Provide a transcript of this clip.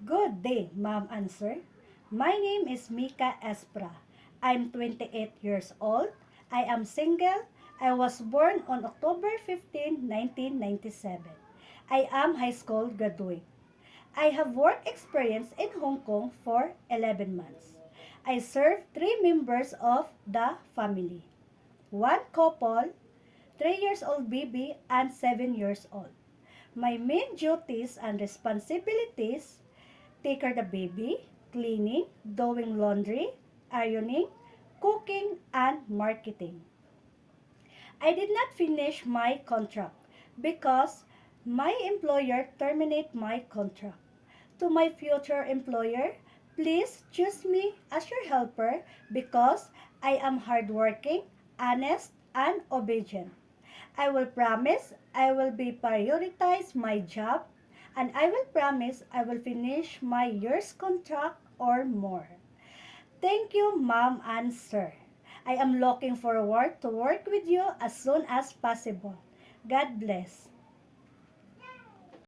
Good day, ma'am and sir. My name is Mika Espra. I'm 28 years old. I am single. I was born on October 15, 1997. I am high school graduate. I have work experience in Hong Kong for 11 months. I serve three members of the family. One couple, 3 years old baby and 7 years old. My main duties and responsibilities: take care the baby, cleaning, doing laundry, ironing, cooking, and marketing. I did not finish my contract because my employer terminated my contract. To my future employer, please choose me as your helper because I am hardworking, honest, and obedient. I will promise I will be prioritize my job, and I will promise I will finish my year's contract or more. Thank you, ma'am and sir. I am looking forward to work with you as soon as possible. God bless.